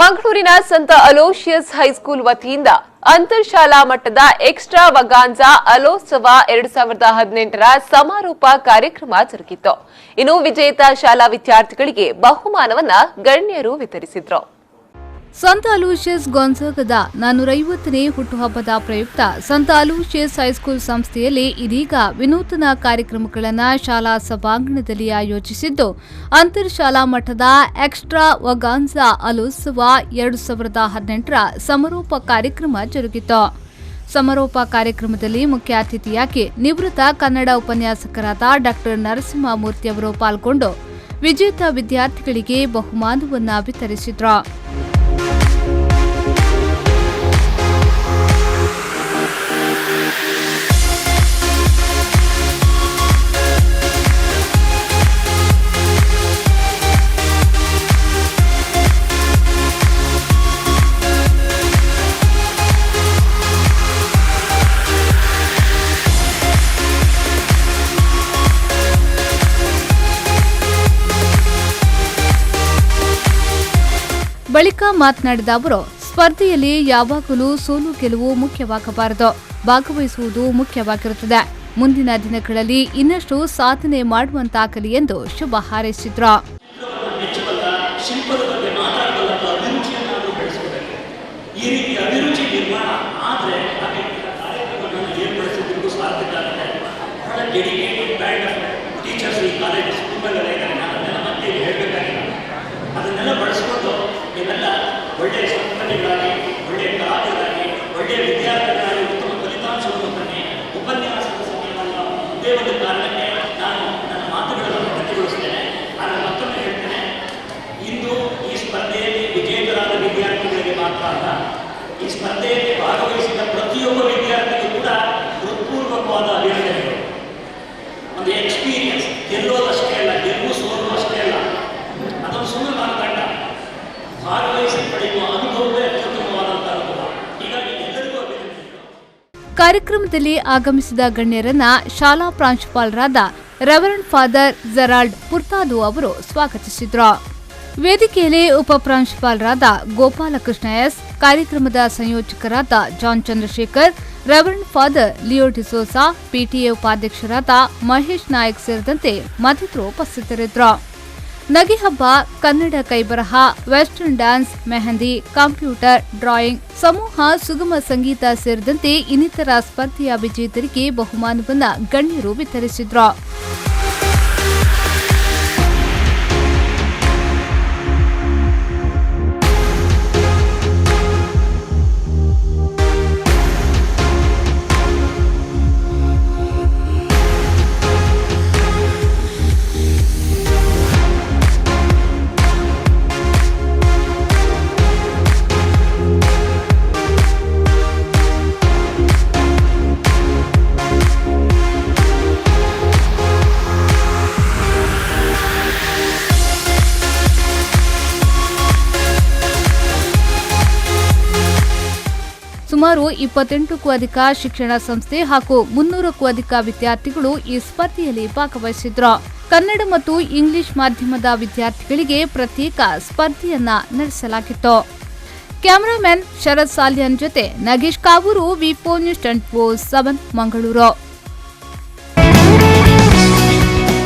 ಮಂಗಳೂರಿನ ಸಂತ Aloysius high school ವತಿಯಿಂದ ಅಂತರ್ಶಾಲಾ ಮಟ್ಟದ ಎಕ್ಸ್ಟ್ರಾ ವಗಾನ್ಸಾ ಅಲೋತ್ಸವ 2018ರ ಸಮಾರೋಪ ಕಾರ್ಯಕ್ರಮ ಜರುಗಿತು. ಇನ್ನು ವಿಜೇತ ಶಾಲಾ ವಿದ್ಯಾರ್ಥಿಗಳಿಗೆ ಬಹುಮಾನವನ್ನ ಗಣ್ಯರು ವಿತರಿಸಿದರು. ಸಂತ ಅಲೋಶಿಯಸ್ ಗೊಂಜಾಗದ 450ನೇ ಹುಟ್ಟುಹಬ್ಬದ ಪ್ರಯುಕ್ತ ಸಂತ ಅಲೋಶಿಯಸ್ ಹೈಸ್ಕೂಲ್ ಸಂಸ್ಥೆಯಲ್ಲಿ ಇದೀಗ ವಿನೂತನ ಕಾರ್ಯಕ್ರಮಗಳನ್ನು ಶಾಲಾ ಸಭಾಂಗಣದಲ್ಲಿ ಆಯೋಜಿಸಿದ್ದು, ಅಂತರ್ಶಾಲಾ ಮಟ್ಟದ ಎಕ್ಸ್ಟ್ರಾ ವಗಾನ್ಸಾ ಅಲೋತ್ಸವ 2018ರ ಸಮಾರೋಪ ಕಾರ್ಯಕ್ರಮ ಜರುಗಿತು. ಸಮಾರೋಪ ಕಾರ್ಯಕ್ರಮದಲ್ಲಿ ಮುಖ್ಯ ಅತಿಥಿಯಾಗಿ ನಿವೃತ್ತ ಕನ್ನಡ ಉಪನ್ಯಾಸಕರಾದ ಡಾ ನರಸಿಂಹಮೂರ್ತಿ ಅವರು ಪಾಲ್ಗೊಂಡು ವಿಜೇತ ವಿದ್ಯಾರ್ಥಿಗಳಿಗೆ ಬಹುಮಾನವನ್ನು ವಿತರಿಸಿದರು. ಬಳಿಕ ಮಾತನಾಡಿದ ಅವರು, ಸ್ಪರ್ಧೆಯಲ್ಲಿ ಯಾವಾಗಲೂ ಸೋಲು ಗೆಲುವು ಮುಖ್ಯವಾಗಬಾರದು, ಭಾಗವಹಿಸುವುದು ಮುಖ್ಯವಾಗಿರುತ್ತದೆ. ಮುಂದಿನ ದಿನಗಳಲ್ಲಿ ಇನ್ನಷ್ಟು ಸಾಧನೆ ಮಾಡುವಂತಾಗಲಿ ಎಂದು ಶುಭ ಹಾರೈಸಿದ್ರು. ಒಳ್ಳೆಯ ಸಂಸ್ಥೆಗಳಾಗಿ, ಒಳ್ಳೆಯ ಕಲಾವಿದರಾಗಿ, ಒಳ್ಳೆಯ ವಿದ್ಯಾರ್ಥಿಗಳಾಗಿ ಉತ್ತಮ ಫಲಿತಾಂಶವನ್ನು ತನ್ನಿ ಉಪನ್ಯಾಸದ ಸಮಯವನ್ನು ಒಂದೇ ಒಂದು ಕಾರಣಕ್ಕೆ ನಾನು ನನ್ನ ಮಾತುಗಳನ್ನು ಪ್ರತಿಗೊಳಿಸ್ತೇನೆ. ಆದರೆ ಮತ್ತೊಮ್ಮೆ ಹೇಳ್ತೇನೆ, ಇಂದು ಈ ಸ್ಪರ್ಧೆಯಲ್ಲಿ ವಿಜೇತರಾದ ವಿದ್ಯಾರ್ಥಿಗಳಿಗೆ ಮಾತ್ರ ಅಲ್ಲ, ಈ ಸ್ಪರ್ಧೆಯಲ್ಲಿ ಭಾಗವಹಿಸಿದ ಪ್ರತಿಯೊಬ್ಬ ವಿದ್ಯಾರ್ಥಿಗೂ ಕೂಡ ಹೃತ್ಪೂರ್ವಕವಾದ ಅಭಿನಂದನೆಗಳು. ಒಂದು ಎಕ್ಸ್ಪೀರಿಯನ್ಸ್, ಗೆಲ್ಲೋದಷ್ಟೇ ಅಲ್ಲ, ಗೆಲುವು ಸೋಲು ಅಷ್ಟೇ ಅಲ್ಲ, ಅದನ್ನು ಸುಮ್ಮನೆ ಮಾತನಾಡ ಭಾಗವಹಿಸಿ ಪಡೆಯುವ ಅನುಭವವೇ ಅತ್ಯುತ್ತಮವಾದಂತಹ ಅನುಭವ. ಹೀಗಾಗಿ ಎಲ್ಲರಿಗೂ ಅಭಿನಂದನೆಗಳು. ಕಾರ್ಯಕ್ರಮದಲ್ಲಿ ಆಗಮಿಸಿದ ಗಣ್ಯರನ್ನ ಶಾಲಾ ಪ್ರಾಂಶುಪಾಲರಾದ ರೆವರೆಂಡ್ ಫಾದರ್ ಜೆರಾಲ್ಡ್ ಪುರ್ತಾದು ಅವರು ಸ್ವಾಗತಿಸಿದ್ರು. ವೇದಿಕೆಯಲ್ಲಿ ಉಪಪ್ರಾಂಶುಪಾಲರಾದ ಗೋಪಾಲಕೃಷ್ಣ ಎಸ್, ಕಾರ್ಯಕ್ರಮದ ಸಂಯೋಜಕರಾದ John Chandrashekar, reverend father Leo D'Souza, PTA ಉಪಾಧ್ಯಕ್ಷರಾದ ಮಹೇಶ್ ನಾಯಕ್ ಸೇರಿದಂತೆ ಮತ್ತಿತರರು ಉಪಸ್ಥಿತರಿದ್ದರು. ನಗೆಹಬ್ಬ, ಕನ್ನಡ ಕೈಬರಹ, western dance, mehndi, computer, drawing, ಸಮೂಹ ಸುಗಮ ಸಂಗೀತ ಸೇರಿದಂತೆ ಇನ್ನಿತರ ಸ್ಪರ್ಧೆಯ ವಿಜೇತರಿಗೆ ಬಹುಮಾನವನ್ನು ಗಣ್ಯರು ವಿತರಿಸಿದ್ರು. ಸುಮಾರು 28ಕ್ಕೂ ಅಧಿಕ ಶಿಕ್ಷಣ ಸಂಸ್ಥೆ ಹಾಗೂ 300ಕ್ಕೂ ಅಧಿಕ ವಿದ್ಯಾರ್ಥಿಗಳು ಈ ಸ್ಪರ್ಧೆಯಲ್ಲಿ ಭಾಗವಹಿಸಿದ್ರು. ಕನ್ನಡ ಮತ್ತು ಇಂಗ್ಲಿಷ್ ಮಾಧ್ಯಮದ ವಿದ್ಯಾರ್ಥಿಗಳಿಗೆ ಪ್ರತ್ಯೇಕ ಸ್ಪರ್ಧೆಯನ್ನ ನಡೆಸಲಾಗಿತ್ತು. ಕ್ಯಾಮರಾಮನ್ ಶರತ್ ಸಾಲ್ಯನ್ ಜೊತೆ ನಗೇಶ್ ಕಾವೂರು, ವಿ4 ನ್ಯೂಸ್ 24/7 ಮಂಗಳೂರು.